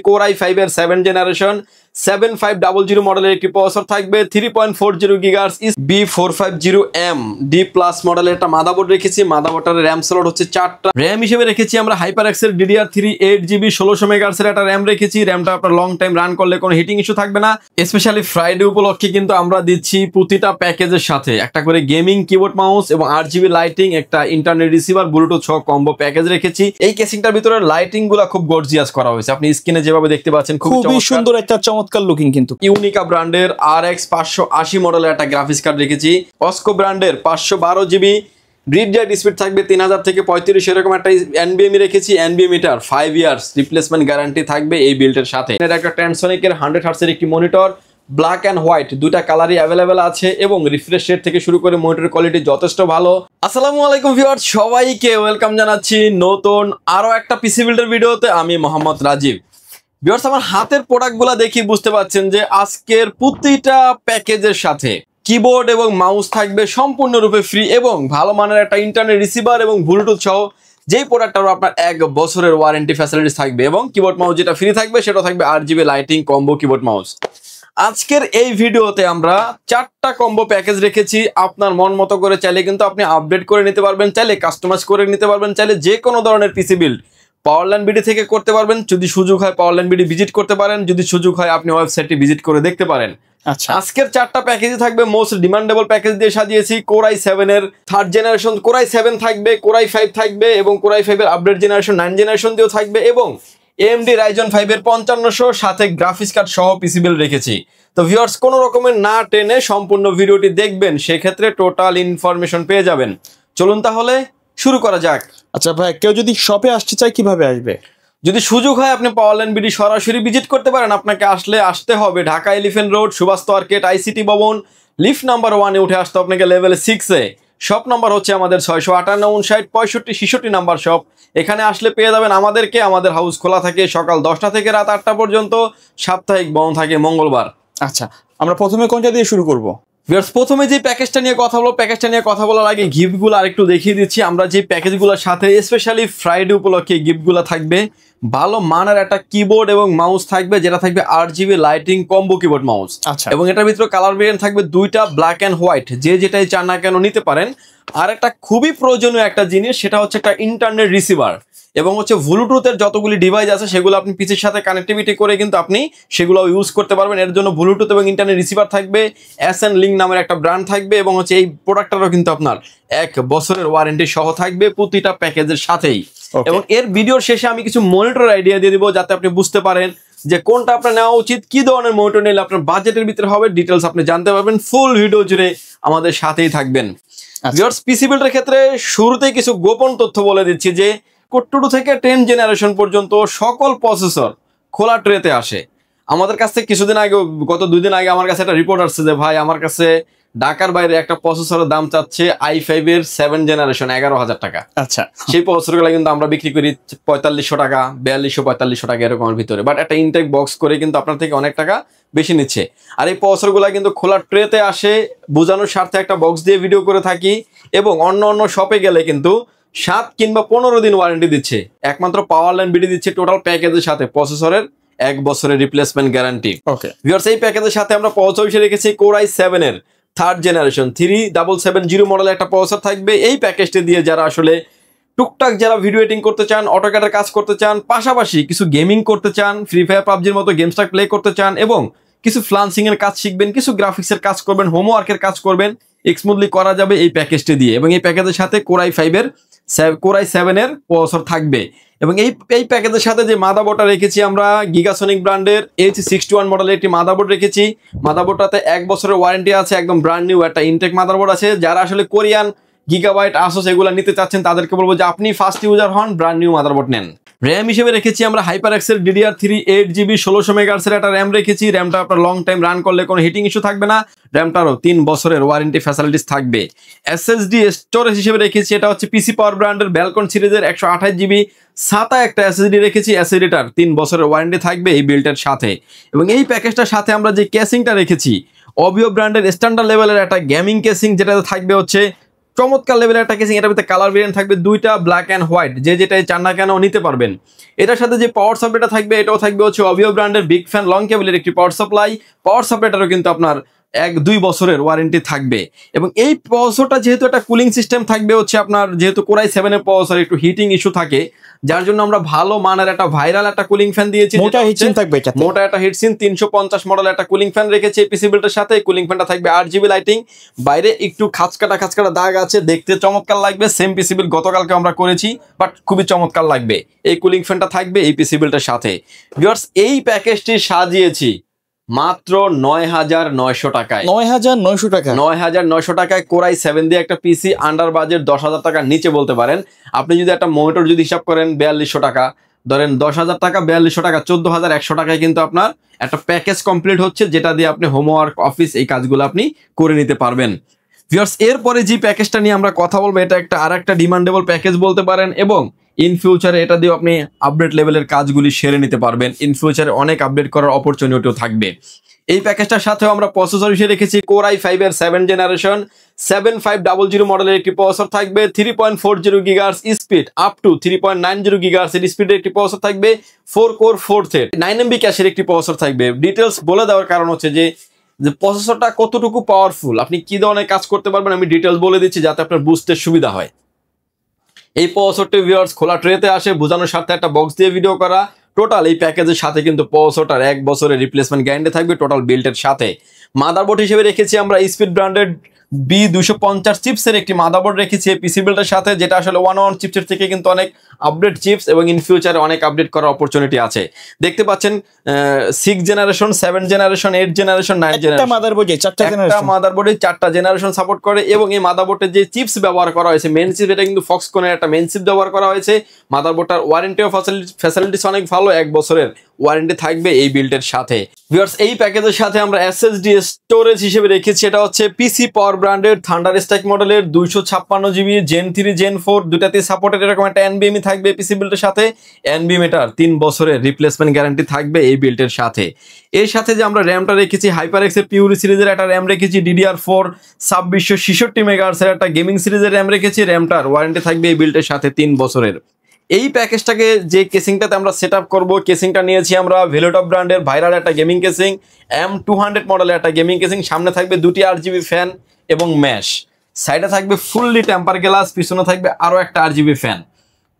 Core i5 এর 7 generation 7500 মডেলের একটি প্রসেসর থাকবে, 3.40 GHz B450M D+ মডেলের একটা মাদারবোর্ড রেখেছি। মাদারবোর্ডের র্যাম স্লট হচ্ছে 4টা। র্যাম হিসেবে রেখেছি আমরা HyperX এর DDR3 8GB 1600 MHz এর একটা র্যাম রেখেছি। র্যামটা আপনার লং টাইম রান করলে কোনো হিটিং ইস্যু থাকবে না। স্পেশালি ফ্রাইডে উপলক্ষে কিন্তু আমরা দিচ্ছি প্রতিটা প্যাকেজের সাথে একটা করে গেমিং কিবোর্ড মাউস এবং 8GB লাইটিং, একটা ইন্টারনেট রিসিভার, ব্লুটুথ সহ কম্বো প্যাকেজ রেখেছি। এই কেসিংটার ভিতরে লাইটিং গুলা খুব গর্জিয়াস করা হয়েছে, আপনি স্ক্রিনে যেভাবে দেখতে পাচ্ছেন খুবই সুন্দর একটা চমৎকার লুকিং। কিন্তু ইউনিকা ব্র্যান্ডের RX 580 মডেলের একটা গ্রাফিক্স কার্ড রেখেছি। অস্কো ব্র্যান্ডের 512GB রিড রাইট স্পিড থাকবে 3000 থেকে 35, এরকম একটা NVMe রেখেছি। NVMe টার 5 ইয়ার্স রিপ্লেসমেন্ট গ্যারান্টি থাকবে এই বিল্ডের সাথে। এটা একটা ট্যানসনিকের 100 Hz এর একটি মনিটর, ব্ল্যাক অ্যান্ড হোয়াইট দুইটা কালারই অ্যাভেলেবেল আছে এবং রিফ্রেশ রেট থেকে শুরু করে মনিটরের কোয়ালিটি যথেষ্ট ভালো। আসসালামু আলাইকুম ভিউয়ার্স, সবাইকে ওয়েলকাম জানাচ্ছি নতুন আরো একটা পিসি বিল্ডের ভিডিওতে। আমি মোহাম্মদ রাজীব। ভিউয়ার্স, আমার হাতের প্রোডাক্টগুলো দেখি বুঝতে পাচ্ছেন যে আজকের প্রতিটা প্যাকেজের সাথে কিবোর্ড এবং মাউস থাকবে সম্পূর্ণরূপে ফ্রি এবং ভালো মানের একটা ইন্টারনেট রিসিভার এবং ব্লুটুথ সহ যেই প্রোডাক্টটারও আপনার 1 বছরের ওয়ারেন্টি ফ্যাসিলিটিস থাকবে এবং কিবোর্ড মাউস যেটা ফ্রি থাকবে সেটা থাকবে 8GB lighting combo keyboard mouse. আজকের এই ভিডিওতে আমরা 4টা কম্বো প্যাকেজ রেখেছি। আপনার মন মতো করে চাইলে কিন্তু আপনি আপডেট করে নিতে পারবেন, চাইলে কাস্টমাইজ করে নিতে পারবেন, চাইলে যে কোনো ধরনের পিসি বিল্ড পাওয়ারল্যান্ড বিডি থেকে করতে পারবেন। যদি সুযোগ হয় পাওয়ারল্যান্ড বিডি ভিজিট করতে পারেন, যদি সুযোগ হয় আপনি ওয়েবসাইটটি ভিজিট করে দেখতে পারেন। আচ্ছা, আজকের 4টা প্যাকেজই থাকবে মোস্ট ডিমান্ডেবল প্যাকেজ দিয়ে সাজিয়েছি। কোর i7 এর 3rd জেনারেশন, কোর i7 থাকবে, কোর i5 থাকবে এবং কোর i5 এর আপডেট জেনারেশন 9 জেনারেশন দিয়েও থাকবে এবং AMD Ryzen 5 এর 5500 সাথে গ্রাফিক্স কার্ড সহ পিসি বিল্ড রেখেছি। তো ভিউয়ার্স, কোনো রকমের না টেনে সম্পূর্ণ ভিডিওটি দেখবেন, সেক্ষেত্রে টোটাল ইনফরমেশন পেয়ে যাবেন। চলুন তাহলে শুরু করা যাক। আচ্ছা ভাই, কেউ যদি শপে আসতে চায় কিভাবে আসবে? যদি সুযোগ হয় আপনি পাওয়ারল্যান্ড বিডি সরাসরি ভিজিট করতে পারেন। আপনাকে আসতে হবে Dhaka Elephant Road, Subhash Market, ICT ভবন, লিফট নাম্বার 1 এ উঠে আসতে আপনাকে লেভেল 6 এ। শপ নাম্বার হচ্ছে আমাদের 658 59 65 66 নাম্বার শপ। এখানে আসলে পেয়ে যাবেন আমাদেরকে। আমাদের হাউস খোলা থাকে সকাল 10টা থেকে রাত 8টা পর্যন্ত, সাপ্তাহিক বন্ধ থাকে মঙ্গলবার। আচ্ছা, আমরা প্রথমে কোনটা দিয়ে শুরু করব? ভিউয়ার্স, প্রথমে যে প্যাকেজটা নিয়ে কথা বলবো, প্যাকেজটা নিয়ে কথা বলার আগে গিফটগুলো আরেকটু দেখিয়ে দিচ্ছি। আমরা যে প্যাকেজগুলোর সাথে স্পেশালি ফ্রাইডে উপলক্ষে গিফটগুলো থাকবে, ভালো মানের একটা কিবোর্ড এবং মাউস থাকবে যেটা থাকবে 8GB lighting combo keyboard mouse. আচ্ছা, এবং এটার ভিতরে কালার ভেরিয়েন্ট থাকবে দুইটা, ব্ল্যাক অ্যান্ড হোয়াইট, যে যেটাই চান না কেন নিতে পারেন। আর একটা খুবই প্রয়োজনীয় একটা জিনিস, সেটা হচ্ছে একটা ইন্টারনেট রিসিভার এবং হচ্ছে ব্লুটুথের যতগুলি ডিভাইস আছে সেগুলো আপনি পিসির সাথে কানেক্টিভিটি করে কিন্তু আপনি সেগুলো ইউজ করতে পারবেন। এর জন্য ব্লুটুথ এবং ইন্টারনেট রিসিভার থাকবে, SN লিঙ্ক নামের একটা ব্র্যান্ড থাকবে এবং হচ্ছে এই প্রোডাক্টটারও কিন্তু আপনার 1 বছরের ওয়ারেন্টি সহ থাকবে প্রতিটা প্যাকেজের সাথেই। এবং এর ভিডিওর শেষে আমি কিছু মনিটর আইডিয়া দিয়ে দিব যাতে আপনি বুঝতে পারেন যে কোনটা আপনার নেওয়া উচিত, কি ধরনের মনিটর নিলে আপনার বাজেটের ভিতরে হবে, ডিটেলস আপনি জানতে পারবেন। ফুল ভিডিও জুড়ে আমাদের সাথেই থাকবেন। ভিউয়ার্স, পিসি বিল্ডের ক্ষেত্রে শুরুতেই কিছু গোপন তথ্য বলে দিচ্ছি যে 2 থেকে 10 জেনারেশন পর্যন্ত সকল প্রসেসর খোলা ট্রেতে আসে। আমাদের কাছ থেকে কিছুদিন আগে, গত 2 দিন আগে আমার কাছে একটা রিপোর্ট আসছে যে ভাই আমার কাছে ঢাকার বাইরে একটা প্রসেসরের দাম চাচ্ছে i5 এর 7 জেনারেশন 11,000 টাকা। আচ্ছা, সেই প্রসেসরগুলো কিন্তু আমরা বিক্রি করি 4500 টাকা, 4200-4500 টাকা এরকমের ভিতরে, বাট একটা ইনটেক বক্স করে কিন্তু আপনার থেকে অনেক টাকা বেশি নিচ্ছে। আর এই প্রসেসরগুলো কিন্তু খোলা ট্রেতে আসে, বোঝানোর স্বার্থে একটা বক্স দিয়ে ভিডিও করে থাকি এবং অন্য শপে গেলে কিন্তু 7 কিংবা 15 দিন ওয়ারেন্টি দিচ্ছে। একমাত্র পাওয়ারল্যান্ড বিডি দিচ্ছে টোটাল প্যাকেজের সাথে প্রসেসরের 1 বছরের রিপ্লেসমেন্ট গ্যারান্টি। ওকে ভিউয়ার্স, এই প্যাকেজের সাথে আমরা প্রসেসর হিসেবে রেখেছি কোর i7 এর 3rd জেনারেশন 3770 মডেলের একটা প্রসেসর থাকবে। এই প্যাকেজটি দিয়ে যারা আসলে টুকটাক যারা ভিডিও এডিটিং করতে চান, অটোক্যাডের কাজ করতে চান, পাশাপাশি কিছু গেমিং করতে চান, ফ্রি ফায়ার পাবজির মতো গেমসটা প্লে করতে চান এবং কিছু ফ্লান্সিং এর কাজ শিখবেন, কিছু গ্রাফিক্সের কাজ করবেন, হোমওয়ার্কের কাজ করবেন, স্মুথলি করা যাবে এই প্যাকেজটি দিয়ে। এবং এই প্যাকেজের সাথে কোর i7 এর প্রসেসর থাকবে। এবং এই প্যাকেজের সাথে যে মাদারবোর্ডটা রেখেছি আমরা গিগাসনিক ব্র্যান্ডের H61 মডেলের একটি মাদারবোর্ড রেখেছি। মাদারবোর্ডটাতে 1 বছরের ওয়ারেন্টি আছে, একদম ব্র্যান্ড নিউ একটা ইনটেক মাদারবোর্ড আছে। যারা আসলে কোরিয়ান গিগাবাইট আসুস এগুলো নিতে চাচ্ছেন তাদেরকে বলবো যে আপনি ফার্স্ট ইউজার হন, ব্র্যান্ড নিউ মাদারবোর্ড নেন। র্যাম হিসেবে রেখেছি আমরা HyperX এর DDR3 8GB 1600 MHz এর একটা র্যাম রেখেছি। র্যামটা আপনার লং টাইম রান করলে কোনো হিটিং ইস্যু থাকবে না। র্যামটারও 3 বছরের ওয়ারেন্টি ফ্যাসিলিটিস থাকবে। SSD স্টোরেজ হিসেবে রেখেছি, এটা হচ্ছে পিসি পাওয়ার ব্র্যান্ডের ব্যালকন সিরিজের 128GB SATA একটা SSD রেখেছি। SSDটার 3 বছরের ওয়ারেন্টি থাকবে এই বিল্ডের সাথে। এবং এই প্যাকেজটার সাথে আমরা যে কেসিংটা রেখেছি অবিও ব্র্যান্ডের স্ট্যান্ডার্ড লেভেলের একটা গেমিং কেসিং, যেটা থাকবে হচ্ছে চমৎকার লেভেলের একটা কেসিং। এটার ভিতরে কালার ভেরিয়েন্ট থাকবে দুইটা, ব্ল্যাক অ্যান্ড হোয়াইট, যে যেটাই চান না কেন নিতে পারবেন। এটার সাথে যে পাওয়ার সাপ্লাইটা থাকবে এটাও থাকবে হচ্ছে অভিও ব্র্যান্ডের বিগ ফ্যান লং কেবলের একটি পাওয়ার সাপ্লাই। পাওয়ার সাপ্লাইটারও কিন্তু আপনার 1-2 বছরের ওয়ারেন্টি থাকবে। এবং এই প্রসেসরটা যেহেতু একটা কুলিং সিস্টেম থাকবে হচ্ছে আপনার, যেহেতু কোরাই 7 এর প্রসেসর একটু হিটিং ইস্যু থাকে, যার জন্য আমরা ভালো মানের একটা ভাইরাল একটা কুলিং ফ্যান দিয়েছি। মোটা হিটসিন থাকবে এটাতে। মোটা একটা হিটসিন 350 মডেল একটা কুলিং ফ্যান রেখেছি এই পিসি বিল্ডের সাথে। কুলিং ফ্যানটা থাকবে 8GB লাইটিং, বাইরে একটু খাঁচকাটা দাগ আছে, দেখতে চমৎকার লাগবে। সেম পিসি বিল্ড গতকালকে আমরা করেছি, বাট খুবই চমৎকার লাগবে। এই কুলিং ফ্যানটা থাকবে এই পিসি বিল্ডের সাথে। ভিউয়ার্স, এই প্যাকেজটি সাজিয়েছি মাত্র 9,900 টাকায়। 9,900 টাকা? 9,900 টাকায় কোরাই 7 দিয়ে একটা পিসি, আন্ডার বাজেট 10,000 টাকার নিচে বলতে পারেন। আপনি যদি একটা মনিটর যদি হিসাব করেন 4,200 টাকা, ধরেন 10,000 টাকা 4,200 টাকা, 14,100 টাকায় কিন্তু আপনার একটা প্যাকেজ কমপ্লিট হচ্ছে, যেটা দিয়ে আপনি হোমওয়ার্ক, অফিস এই কাজগুলো আপনি করে নিতে পারবেন। ভিউয়ার্স, এরপরে যে প্যাকেজটা নিয়ে আমরা কথা বলবো এটা একটা আরেকটা ডিমান্ডেবল প্যাকেজ বলতে পারেন, এবং ইন ফিউচারে এটা দিয়ে আপনি আপডেট লেভেলের কাজগুলি সেরে নিতে পারবেন। ইন ফিউচারে অনেক আপডেট করার অপরচুনিটিও থাকবে। এই প্যাকেজটার সাথেও আমরা প্রসেসর হিসেবে রেখেছি কোরাই 5 এর 7 জেনারেশন 7500 মডেলের একটি প্রসেসর থাকবে, 3.40 gigahertz speed up to 3.90 gigahertz স্পিডের একটি প্রসেসর থাকবে, 4 কোর 4 থ্রেড 9MB ক্যাশের একটি প্রসেসর থাকবে। ডিটেলস বলে দেওয়ার কারণ হচ্ছে যে প্রসেসরটা কতটুকু পাওয়ারফুল, আপনি কি ধরনের কাজ করতে পারবেন, আমি ডিটেলস বলে দিচ্ছি যাতে আপনার বুঝতে সুবিধা হয়। এই প্রসেসরটি ভিউয়ার্স খোলা ট্রেতে আসে, বোঝানোর সাথে একটা বক্স দিয়ে ভিডিও করা। টোটাল এই প্যাকেজের সাথে কিন্তু প্রসেসরটার 1 বছরের রিপ্লেসমেন্ট গ্যারান্টি থাকবে টোটাল বিল্ডের সাথে। মাদারবোর্ড হিসেবে রেখেছি আমরা স্পিড ব্র্যান্ডেড B250 চিপসের একটি মাদারবোর্ড রেখেছি এই পিসি বিল্ডের সাথে, যেটা আসলে 1 চিপসের থেকে কিন্তু অনেক আপডেট চিপস এবং ইন ফিউচারে অনেক আপডেট করার অপরচুনিটি আছে। দেখতে পাচ্ছেন 6 জেনারেশন, 7 জেনারেশন, 8 জেনারেশন, 9 জেনারেশন। একটা মাদারবোর্ডে 4টা জেনারেশন, একটা মাদারবোর্ডে 4টা জেনারেশন সাপোর্ট করে। এবং এই মাদারবোর্ডের যে চিপস ব্যবহার করা হয়েছে মেন চিপ, এটা কিন্তু ফক্সকনের একটা মেন চিপ ব্যবহার করা হয়েছে। মাদারবোর্ডটার ওয়ারেন্টি ও ফ্যাসিলিটিস অনেক ভালো, 1 বছরের ওয়ারেন্টি থাকবে এই বিল্ডের সাথে। ভিউয়ার্স, এই প্যাকেজের সাথে আমরা SSD স্টোরেজ হিসেবে রেখেছি, এটা হচ্ছে পিসি পাওয়ার ব্র্যান্ডের থান্ডার স্ট্রাইক মডেলের 256GB Gen 3 Gen 4 দুটাতে সাপোর্টেড এরকম একটা NVMe থাকবে পিসি বিল্ডের সাথে। NVMe টার 3 বছরের রিপ্লেসমেন্ট গ্যারান্টি থাকবে এই বিল্ডের সাথে। এর সাথে যে আমরা র্যামটা রেখেছি HyperX এর পিউরি সিরিজের একটা র্যাম রেখেছি, DDR4 2666 মেগাহার্টজের একটা গেমিং সিরিজের র্যাম রেখেছি। র্যামটার ওয়ারেন্টি থাকবে এই বিল্ডের সাথে 3 বছরের। এই প্যাকেজটাকে যে কেসিংটাতে আমরা সেট আপ করবো, কেসিংটা নিয়েছি আমরা ভেলোটপ ব্র্যান্ডের ভাইরাল একটা গেমিং কেসিং, M200 মডেলের একটা গেমিং কেসিং। সামনে থাকবে 2টি RGB ফ্যান এবং ম্যাশ, সাইডে থাকবে ফুললি টেম্পার গ্লাস, পিছনে থাকবে আরও একটা RGB ফ্যান,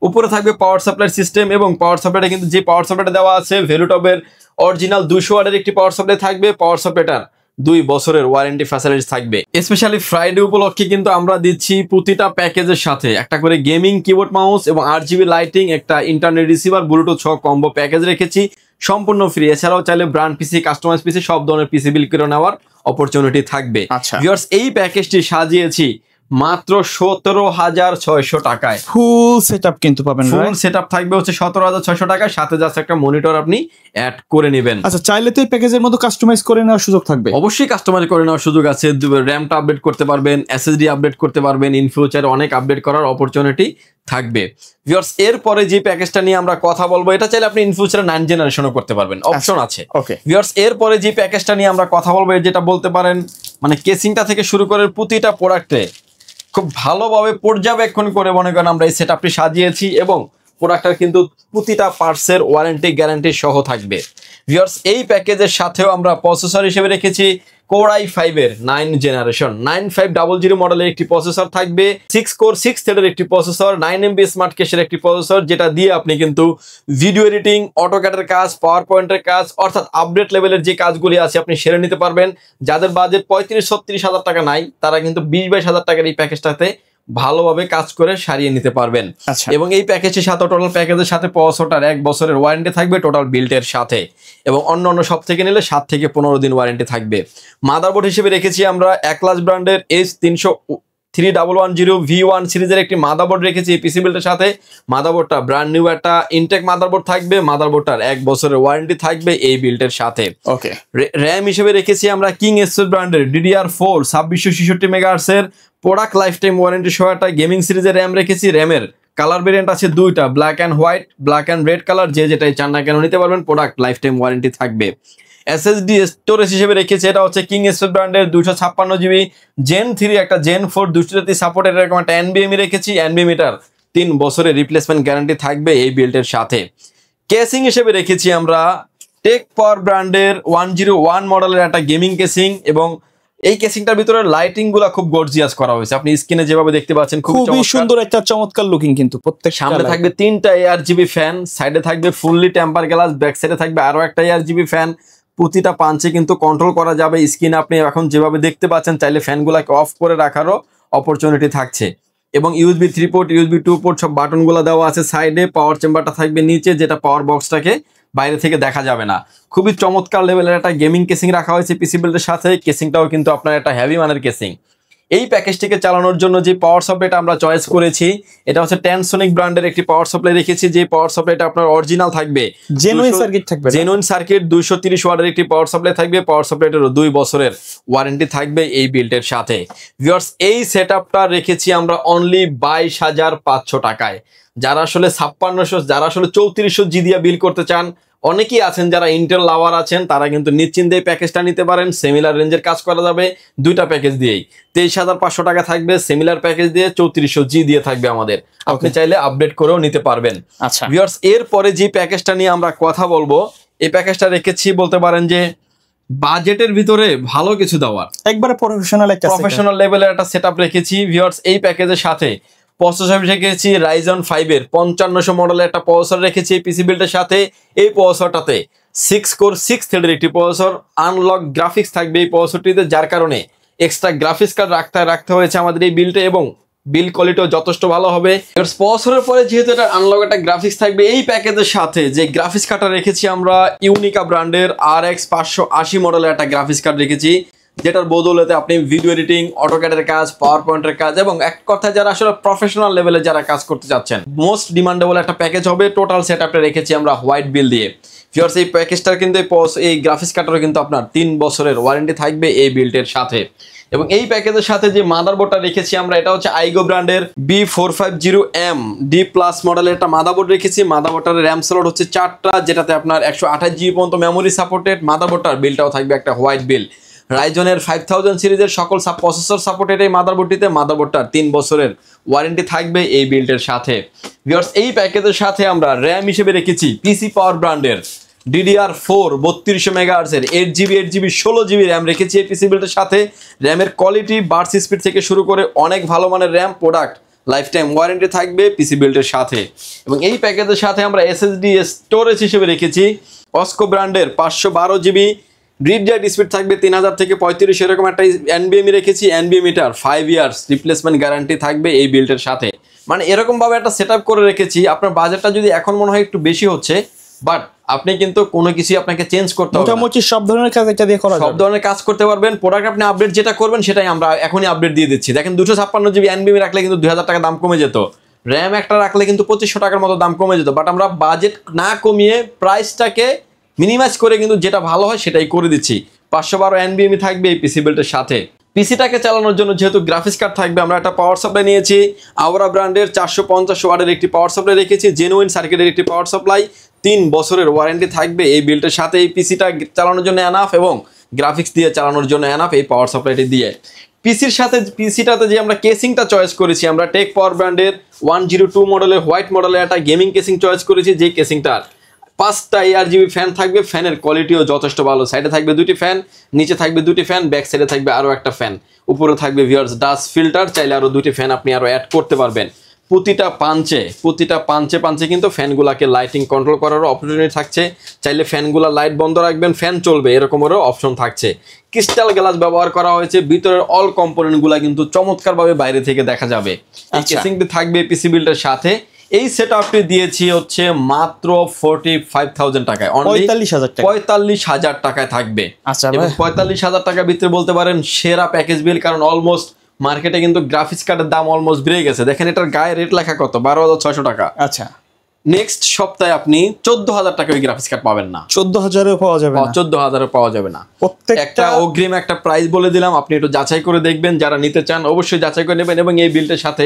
উপরে থাকবে পাওয়ার সাপ্লাই সিস্টেম। এবং পাওয়ার সাপ্লাইটা কিন্তু যে পাওয়ার সাপ্লাইটা দেওয়া আছে ভেলোটপের অরিজিনাল 200 ওয়াটের একটি পাওয়ার সাপ্লাই থাকবে। পাওয়ার সাপ্লাইটার 2 বছরের ওয়ারেন্টি ফ্যাসিলিটিস থাকবে। স্পেশালি ফ্রাইডে উপলক্ষে কিন্তু আমরা দিচ্ছি প্রতিটা প্যাকেজের সাথে একটা করে গেমিং কিবোর্ড মাউস এবং 8GB লাইটিং, একটা ইন্টারনেট রিসিভার, ব্লুটুথ সহ কম্বো প্যাকেজ রেখেছি সম্পূর্ণ ফ্রি। এছাড়াও চাইলে ব্র্যান্ড পিসি, কাস্টমাইজ পিসি সব ধরনের পিসি বিল করে নেওয়ার অপরচুনিটি থাকবে। আচ্ছা ভিউয়ার্স, এই প্যাকেজটি সাজিয়েছি মাত্র 17,600 টাকায়। ফুল সেটআপ কিন্তু পাবেন, ফুল সেটআপ থাকবে হচ্ছে 17,600 টাকায়, সাথে জাস্ট একটা মনিটর আপনি অ্যাড করে নেবেন। আচ্ছা, চাইলে তো এই প্যাকেজের মতো কাস্টমাইজ করে নেওয়ার সুযোগ থাকবে? অবশ্যই কাস্টমাইজ করে নেওয়ার সুযোগ আছে। র্যামটা আপডেট করতে পারবেন, SSD আপডেট করতে পারবেন, ইন ফিউচারে অনেক আপডেট করার অপরচুনিটি থাকবে। ভিউয়ার্স, এরপরে যে প্যাকেজটা নিয়ে আমরা কথা বলবো, এটা চাইলে আপনি ইন ফিউচারে 9 জেনারেশনও করতে পারবেন, অপশন আছে। ওকে ভিউয়ার্স, এরপরে যে প্যাকেজটা নিয়ে আমরা কথা বলবো, যেটা বলতে পারেন মানে কেসিংটা থেকে শুরু করে প্রতিটা প্রোডাক্টে খুব ভালোভাবে পর্যবেক্ষণ করে মনে করেন আমরা এই সেটআপটি সাজিয়েছি, এবং প্রোডাক্টটার কিন্তু প্রতিটা পার্টসের ওয়ারেন্টি গ্যারান্টি সহ থাকবে। ভিউয়ার্স, এই প্যাকেজের সাথেও আমরা প্রসেসর হিসেবে রেখেছি কোরাই 5 এর 9 জেনারেশন 9500 মডেলের একটি প্রসেসর থাকবে, 6 কোর 6 থ্রেডের একটি প্রসেসর, 9MB স্মার্ট ক্যাশের একটি প্রসেসর, যেটা দিয়ে আপনি কিন্তু ভিডিও এডিটিং, অটোক্যাডের কাজ, পাওয়ার পয়েন্টের কাজ, অর্থাৎ আপডেট লেভেলের যে কাজগুলি আছে আপনি সেরে নিতে পারবেন। যাদের বাজেট 35-36 হাজার টাকা নাই, তারা কিন্তু 20-22 হাজার টাকার এই প্যাকেজটাতে ভালোভাবে কাজ করে সারিয়ে নিতে পারবেন। এবং এই প্যাকেজের সাথে টোটাল প্যাকেজের সাথে প্রসেসরটার 1 বছরের ওয়ারেন্টি থাকবে টোটাল বিল্ডের সাথে, এবং অন্য সব থেকে নিলে 7 থেকে 15 দিন ওয়ারেন্টি থাকবে। মাদারবোর্ড হিসেবে রেখেছি আমরা একলাস ব্র্যান্ডের H31110 V1 সিরিজের একটি মাদারবোর্ড রেখেছি এই পিসি বিল্ডের সাথে। মাদারবোর্ডটা ব্র্যান্ড নিউ একটা ইনটেক মাদারবোর্ড থাকবে, মাদারবোর্ডটার 1 বছরের ওয়ারেন্টি থাকবে এই বিল্ডের সাথে। ওকে, র্যাম হিসেবে রেখেছি আমরা কিং এসএস ব্র্যান্ডের DDR4 2666 মেগাহার্টজের প্রোডাক্ট লাইফ টাইম ওয়ারেন্টি সহ একটা গেমিং সিরিজের র্যাম রেখেছি। র্যামের কালার ভেরিয়েন্ট আছে দুইটা, black and white, black and red colour, যে যেটাই চান না কেন নিতে পারবেন। প্রোডাক্ট লাইফ টাইম ওয়ারেন্টি থাকবে। এসএসডি স্টোরেজ হিসেবে রেখেছি, এটা হচ্ছে কিং স্টোরেজ ব্র্যান্ডের 256 জিবি জেন 3 একটা জেন 4 2 সাপোর্টের এরকম একটা এনবিএমই রেখেছি। এনবিএমিটার 3 বছরের রিপ্লেসমেন্ট গ্যারান্টি থাকবে এই বিল্ডের সাথে। কেসিং হিসেবে রেখেছি আমরা টেক পাওয়ার ব্র্যান্ডের 101 মডেলের একটা গেমিং কেসিং, এবং এই কেসিংটার ভিতরে লাইটিং গুলা খুব গর্জিয়াস করা হয়েছে। আপনি স্ক্রিনে যেভাবে দেখতে পাচ্ছেন খুবই সুন্দর একটা চমৎকার লুকিং, কিন্তু প্রত্যেক সামনে থাকবে 3টা ARGB ফ্যান, সাইডে থাকবে ফুললি টেম্পার গ্লাস, ব্যাক সাইডে থাকবে আরো একটা ARGB ফ্যান। প্রতিটা পাঞ্চে কিন্তু কন্ট্রোল করা যাবে। স্ক্রিনে আপনি এখন যেভাবে দেখতে পাচ্ছেন, চাইলে ফ্যানগুলোকে অফ করে রাখারও অপরচুনিটি থাকছে। এবং USB 3 পোর্ট, USB 2 পোর্ট সব বাটনগুলো দেওয়া আছে সাইডে। পাওয়ার চেম্বারটা থাকবে নিচে, যেটা পাওয়ার বক্সটাকে বাইরে থেকে দেখা যাবে না। খুবই চমৎকার লেভেলের একটা গেমিং কেসিং রাখা হয়েছে পিসি বিল্ডের সাথে। কেসিংটাও কিন্তু আপনার একটা হেভি মানের কেসিং। এই প্যাকেজটিকে চালানোর জন্য যে পাওয়ার সাপ্লাইটা আমরা চয়েস করেছি, এটা হচ্ছে Tensonic ব্র্যান্ডের একটি পাওয়ার সাপ্লাই রেখেছি। যে পাওয়ার সাপ্লাইটা আপনার অরিজিনাল থাকবে, জেনুইন সার্কিট থাকবে, জেনুইন সার্কিট 230 ওয়াটের একটি পাওয়ার সাপ্লাই থাকবে। পাওয়ার সাপ্লাইটারও 2 বছরের ওয়ারেন্টি থাকবে এই বিল্ডের সাথে। ভিউয়ার্স, এই সেটআপটা রেখেছি আমরা অনলি 22,500 টাকায়। যারা আসলে 5600, যারা আসলে 3400 জি দিয়ে বিল করতে চান, অনেকেই আছেন যারা ইন্টেল লাভার আছেন, তারা কিন্তু নিশ্চিন্তে প্যাকেজটা নিতে পারেন। সিমিলার রেঞ্জের কাজ করা যাবে দুইটা প্যাকেজ দিয়েই। 23,500 টাকা থাকবে সিমিলার প্যাকেজ দিয়ে, 3400 জি দিয়ে থাকবে আমাদের। আপনি চাইলে আপডেট করেও নিতে পারবেন। আচ্ছা ভিউয়ার্স, এরপরে যে প্যাকেজটা নিয়ে আমরা কথা বলবো, এই প্যাকেজটা রেখেছি বলতে পারেন যে বাজেটের ভিতরে ভালো কিছু দেওয়ার, একবারে প্রফেশনাল লেভেলের একটা সেটআপ রেখেছি। ভিউয়ার্স, এই প্যাকেজের সাথে প্রসেসর রেখেছি Ryzen 5 এর 5500 মডেলের একটা প্রসেসর রেখেছি এই পিসি বিল্ডের সাথে। এই প্রসেসরটাতে 6 কোর 6 থ্রেডের একটি প্রসেসর, আনলক গ্রাফিক্স থাকবে এই প্রসেসরটিতে, যার কারণে এক্সট্রা গ্রাফিক্স কার্ড রাখতে হয়েছে আমাদের এই বিল্ডে, এবং বিল কোয়ালিটিও যথেষ্ট ভালো হবে। প্রসেসরের পরে যেহেতু এটা আনলক একটা গ্রাফিক্স থাকবে, এই প্যাকেজের সাথে যে গ্রাফিক্স কার্ডটা রেখেছি আমরা ইউনিকা ব্র্যান্ডের RX 580 মডেলের একটা গ্রাফিক্স কার্ড রেখেছি, যেটার বদৌলতে আপনি ভিডিও এডিটিং, অটোক্যাডের কাজ, পাওয়ার পয়েন্টের কাজ, এবং এক কথায় যারা আসলে প্রফেশনাল লেভেলে যারা কাজ করতে যাচ্ছেন, মোস্ট ডিমান্ডেবল একটা প্যাকেজ হবে। টোটাল সেটআপটা রেখেছি আমরা হোয়াইট বিল দিয়ে। ভিউয়ার্স, এই প্যাকেজটার কিন্তু এই গ্রাফিক্স কার্ডের কিন্তু আপনার 3 বছরের ওয়ারেন্টি থাকবে এই বিল্ডের সাথে। এবং এই প্যাকেজের সাথে যে মাদারবোর্ডটা রেখেছি আমরা, এটা হচ্ছে আইগো ব্র্যান্ডের B450M D+ মডেলের একটা মাদারবোর্ড রেখেছি। মাদারবোর্ডটার র্যাম স্লট হচ্ছে 4টা, যেটাতে আপনার 128 জিবি পর্যন্ত মেমোরি সাপোর্টেড। মাদারবোর্ডটার বিলটাও থাকবে একটা হোয়াইট বিল। রাইজনের 5000 সিরিজের সকল প্রসেসর সাপোর্টেড এই মাদারবোর্ডটিতে। মাদারবোর্ডটার 3 বছরের ওয়ারেন্টি থাকবে এই বিল্ডের সাথে। ভিউয়ার্স, এই প্যাকেজের সাথে আমরা র্যাম হিসেবে রেখেছি পিসি পাওয়ার ব্র্যান্ডের DDR4 3200 মেগাহার্জের 8GB 16GB র্যাম রেখেছি এই পিসি বিল্ডের সাথে। র্যামের কোয়ালিটি, বার্স স্পিড থেকে শুরু করে অনেক ভালো মানের RAM. Product life time warranty থাকবে পিসি বিল্ডের সাথে। এবং এই প্যাকেজের সাথে আমরা SSD স্টোরেজ হিসেবে রেখেছি অস্কো ব্র্যান্ডের 512GB, রিড রাইট স্পিড থাকবে 3000 থেকে 35, এরকম একটা NVMe রেখেছি। NVMeটার 5 ইয়ার্স রিপ্লেসমেন্ট গ্যারান্টি থাকবে এই বিল্ডের সাথে। মানে এরকম ভাবে একটা সেটআপ করে রেখেছি। আপনার বাজেটটা যদি এখন মনে হয় একটু বেশি হচ্ছে, বাট আপনি কিন্তু কোনো কিছু আপনাকে চেঞ্জ করতে হবে না, মোটামুটি সব ধরনের কাজ এটা দিয়ে করা যাবে, সব ধরনের কাজ করতে পারবেন। প্রোডাক্ট আপনি আপডেট যেটা করবেন সেটাই আমরা এখনই আপডেট দিয়ে দিচ্ছি। দেখেন 256GB NVMe রাখলে কিন্তু 2000 টাকা দাম কমে যেত, র্যাম একটা রাখলে কিন্তু 2500 টাকার মতো দাম কমে যেত। বাট আমরা বাজেট না কমিয়ে প্রাইসটাকে মিনিমাইজ করে কিন্তু যেটা ভালো হয় সেটাই করে দিচ্ছি। 512 NVMe থাকবে এই পিসি বিল্ডের সাথে। পিসিটাকে চালানোর জন্য যেহেতু গ্রাফিক্স কার্ড থাকবে, আমরা একটা পাওয়ার সাপ্লাই নিয়েছি আওরা ব্র্যান্ডের 450 ওয়াটের একটি পাওয়ার সাপ্লাই রেখেছি। জেনুইন সার্কিটের একটি পাওয়ার সাপ্লাই, 3 বছরের ওয়ারেন্টি থাকবে এই বিল্ডের সাথে। এই পিসিটা চালানোর জন্য এনাফ, এবং গ্রাফিক্স দিয়ে চালানোর জন্য এনাফ এই পাওয়ার সাপ্লাইটি দিয়ে। পিসির সাথে পিসিটাতে যে আমরা কেসিংটা চয়েস করেছি, আমরা টেক পাওয়ার ব্র্যান্ডের 102 মডেলের হোয়াইট মডেলের একটা গেমিং কেসিং চয়েস করেছি। যে কেসিংটার 5টা ARGB ফ্যান থাকবে, ফ্যানের কোয়ালিটিও যথেষ্ট ভালো। সাইডে থাকবে 2টি ফ্যান, নিচে থাকবে 2টি ফ্যান, ব্যাক সাইডে থাকবে আরও একটা ফ্যান, উপরে থাকবে ভিউয়ার্স ডাস্ট ফিল্টার। চাইলে আরও 2টি ফ্যান আপনি আরও অ্যাড করতে পারবেন। প্রতিটা পাঞ্চে কিন্তু ফ্যানগুলোকে লাইটিং কন্ট্রোল করারও অপরচুনিটি থাকছে। চাইলে ফ্যানগুলো লাইট বন্ধ রাখবেন, ফ্যান চলবে, এরকমেরও অপশন থাকছে। ক্রিস্টাল গ্লাস ব্যবহার করা হয়েছে, ভিতরের অল কম্পোনেন্টগুলো কিন্তু চমৎকারভাবে বাইরে থেকে দেখা যাবে। এই কেসিংটি থাকবে পিসি বিল্ডের সাথে। এই সেটআপটি দিয়েছি হচ্ছে মাত্র 45,000 টাকায়, 45,000 টাকায় থাকবে। আচ্ছা, 45,000 টাকার ভিতরে বলতে পারেন সেরা প্যাকেজ বিল, কারণ অলমোস্ট মার্কেটে কিন্তু গ্রাফিক্স কার্ডের দাম অলমোস্ট বেড়ে গেছে। দেখেন এটার গায়ে রেট লেখা কত, 12,600 টাকা। আচ্ছা, নেক্সট সপ্তাহে আপনি 14,000 টাকা ওই গ্রাফিক্স কার্ড পাবেন না, 14,000-এও পাওয়া যাবে না, 14,000 পাওয়া যাবে না। একটা অগ্রিম একটা প্রাইস বলে দিলাম, আপনি একটু যাচাই করে দেখবেন, যারা নিতে চান অবশ্যই যাচাই করে নেবেন। এবং এই বিলটার সাথে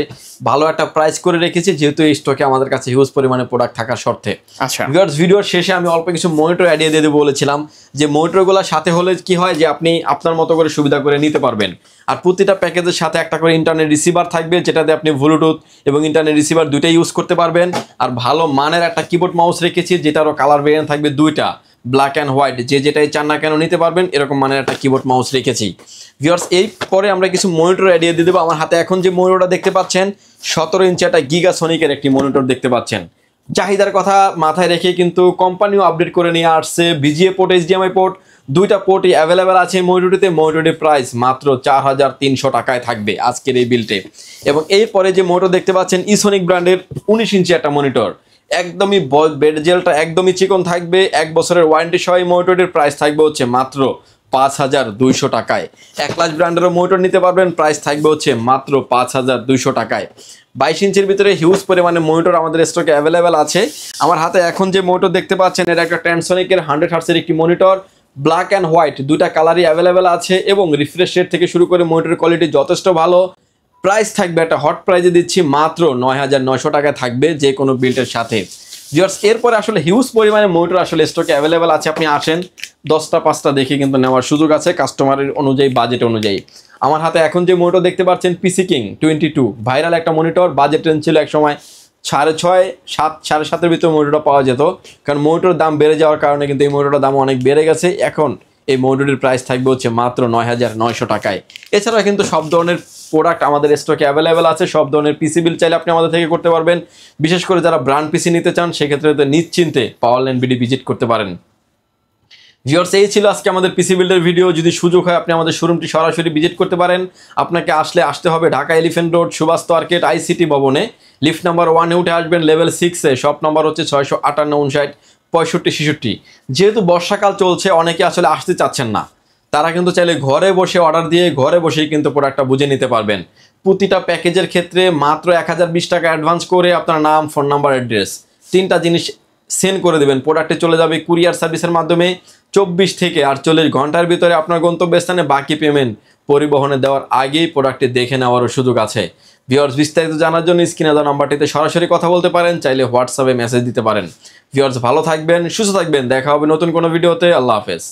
ভালো একটা প্রাইস করে রেখেছি, যেহেতু এই স্টকে আমাদের কাছে হিউজ পরিমাণে প্রোডাক্ট থাকার শর্তে। আচ্ছা, ভিডিওর শেষে আমি অল্প কিছু মনিটর আইডিয়া দিয়ে দেবো বলেছিলাম, যে মনিটরগুলোর সাথে হলে কি হয় যে আপনি আপনার মতো করে সুবিধা করে নিতে পারবেন। আর প্রতিটা প্যাকেজের সাথে একটা করে ইন্টারনেট রিসিভার থাকবে, যেটাতে আপনি ব্লুটুথ এবং ইন্টারনেট রিসিভার দুইটাই ইউজ করতে পারবেন। আর ভালো মানের একটা কিবোর্ড মাউস রেখেছি, যেটারও কালার ভেরিয়েন্ট থাকবে দুইটা, ব্ল্যাক অ্যান্ড হোয়াইট, যে যেটাই চান না কেন নিতে পারবেন, এরকম মানের একটা কিবোর্ড মাউস রেখেছি। ভিউয়ার্স, এই পরে আমরা কিছু মনিটর আইডিয়া দিয়ে দেবো। আমার হাতে এখন যে মনিটরটা দেখতে পাচ্ছেন 17 ইঞ্চি একটা গিগাসনিকের একটি মনিটর দেখতে পাচ্ছেন। চাহিদার কথা মাথায় রেখে কিন্তু কোম্পানিও আপডেট করে নিয়ে আসছে, VGA পোর্ট, HDMI পোর্ট, দুইটা পোর্টই অ্যাভেলেবেল আছে মনিটরটিতে। মনিটরটির প্রাইস মাত্র 4,300 টাকায় থাকবে আজকের এই বিলটে। এবং এরপরে যে মনিটর দেখতে পাচ্ছেন ইসোনিক ব্র্যান্ডের 19 ইঞ্চি একটা মনিটর, একদমই বেডজেলটা একদমই চিকন থাকবে, 1 বছরের ওয়ারেন্টি সহ এই মনিটরটির প্রাইস থাকবে হচ্ছে মাত্র 5,200 টাকায়। একলাস ব্র্যান্ডেরও মনিটর নিতে পারবেন, প্রাইস থাকবে হচ্ছে মাত্র 5,200 টাকায়। 22 ইঞ্চির ভিতরে হিউজ পরিমাণে মনিটর আমাদের স্টকে অ্যাভেলেবেল আছে। আমার হাতে এখন যে মনিটর দেখতে পাচ্ছেন, এটা একটা ট্যানসনিকের 100 হার্টসের একটি মনিটর, ব্ল্যাক অ্যান্ড হোয়াইট দুইটা কালারই অ্যাভেলেবেল আছে। এবং রিফ্রেশ রেট থেকে শুরু করে মনিটরের কোয়ালিটি যথেষ্ট ভালো। প্রাইস থাকবে একটা হট প্রাইজে দিচ্ছি মাত্র 9,900 টাকায় থাকবে যে কোনো বিল্টের সাথে। ভিউয়ার্স, এরপরে আসলে হিউজ পরিমাণে মনিটর আসলে স্টকে অ্যাভেলেবেল আছে, আপনি আসেন 10টা 5টা দেখে কিন্তু নেওয়ার সুযোগ আছে কাস্টমারের অনুযায়ী, বাজেট অনুযায়ী। আমার হাতে এখন যে মনিটর দেখতে পাচ্ছেন পিসি কিং 22, ভাইরাল একটা মনিটর, বাজেট রেঞ্জ ছিল এক সময় 6,500, 7, 7,500-এর ভিতরে মনিটরটা পাওয়া যেত, কারণ মনিটরের দাম বেড়ে যাওয়ার কারণে কিন্তু এই মনিটরের দাম অনেক বেড়ে গেছে। এখন এই মনিটরের প্রাইস থাকবে হচ্ছে মাত্র 9,900 টাকায়। এছাড়া কিন্তু সব ধরনের প্রোডাক্ট আমাদের স্টকে অ্যাভেলেবেল আছে, সব ধরনের পিসি বিল চাইলে আপনি আমাদের থেকে করতে পারবেন। বিশেষ করে যারা ব্র্যান্ড পিসি নিতে চান সেক্ষেত্রে তো নিশ্চিন্তে পাওয়ারল্যান্ড বিডি ভিজিট করতে পারেন। ভিউয়ার্স, এই ছিল আজকে আমাদের পিসি বিল্ডের ভিডিও। যদি সুযোগ হয় আপনি আমাদের শোরুমটি সরাসরি ভিজিট করতে পারেন। আপনাকে আসতে হবে Dhaka Elephant Road, Subhash Market, ICT ভবনে, লিফট নাম্বার 1-এ উঠে আসবেন, লেভেল 6-এ, শপ নাম্বার হচ্ছে 658, 59, 65, 66। যেহেতু বর্ষাকাল চলছে, অনেকে আসলে আসতে চাচ্ছেন না, তারা কিন্তু চাইলে ঘরে বসে অর্ডার দিয়ে ঘরে বসেই কিন্তু প্রোডাক্টটা বুঝে নিতে পারবেন। প্রতিটা প্যাকেজের ক্ষেত্রে মাত্র 1,020 টাকা অ্যাডভান্স করে আপনার নাম, ফোন নাম্বার, অ্যাড্রেস 3টা জিনিস সেন্ড করে দেবেন। প্রোডাক্টে চলে যাবে কুরিয়ার সার্ভিসের মাধ্যমে। 24 থেকে 48 ঘন্টার ভিতরে আপনার গন্তব্যস্থানে, বাকি পেমেন্ট পরিবহনে দেওয়ার আগেই প্রোডাক্টটি দেখে নেওয়ারও সুযোগ আছে। ভিউয়ার্স, বিস্তারিত জানার জন্য স্ক্রিনে দেওয়া নাম্বারটিতে সরাসরি কথা বলতে পারেন, চাইলে হোয়াটসঅ্যাপে মেসেজ দিতে পারেন। ভিউয়ার্স, ভালো থাকবেন, সুস্থ থাকবেন, দেখা হবে নতুন কোনো ভিডিওতে। আল্লাহ হাফেজ।